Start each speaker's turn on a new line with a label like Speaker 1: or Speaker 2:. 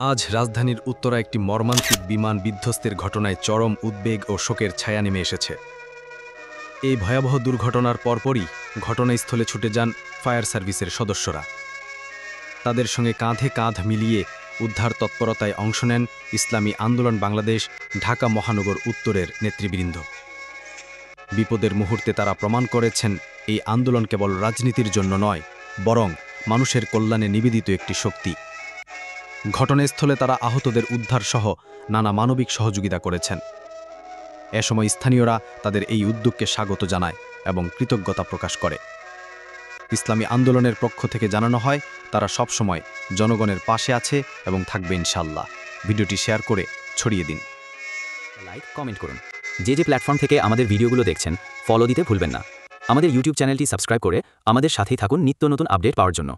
Speaker 1: আজ রাজধানীর উত্তরা একটি মর্মান্তিক বিমান বিধ্বস্তের ঘটনায় চরম উদ্বেগ ও শোকের ছায়া নেমে এসেছে। এই ভয়াবহ দুর্ঘটনার পরপরই ঘটনাস্থলে ছুটে যান ফায়ার সার্ভিসের সদস্যরা। তাদের সঙ্গে কাঁধে কাঁধ মিলিয়ে উদ্ধার তৎপরতায় অংশ নেন ইসলামী আন্দোলন বাংলাদেশ ঢাকা মহানগর উত্তরের নেতৃবৃন্দ। বিপদের মুহূর্তে তারা প্রমাণ করেছেন এই আন্দোলন কেবল রাজনীতির জন্য নয়, বরং মানুষের কল্যাণে নিবেদিত একটি শক্তি। ঘটনাস্থলে তারা আহতদের উদ্ধার সহ নানা মানবিক সহযোগিতা করেছেন। এ সময় স্থানীয়রা তাদের এই উদ্যোগকে স্বাগত জানায় এবং কৃতজ্ঞতা প্রকাশ করে। ইসলামী আন্দোলনের পক্ষ থেকে জানানো হয় তারা সবসময় জনগণের পাশে আছে এবং থাকবে ইনশাআল্লাহ। ভিডিওটি শেয়ার করে ছড়িয়ে দিন।
Speaker 2: লাইক, কমেন্ট করুন। যে প্ল্যাটফর্ম থেকে আমাদের ভিডিওগুলো দেখছেন, ফলো দিতে ভুলবেন না। আমাদের ইউটিউব চ্যানেলটি সাবস্ক্রাইব করে আমাদের সাথেই থাকুন নিত্য নতুন আপডেট পাওয়ার জন্য।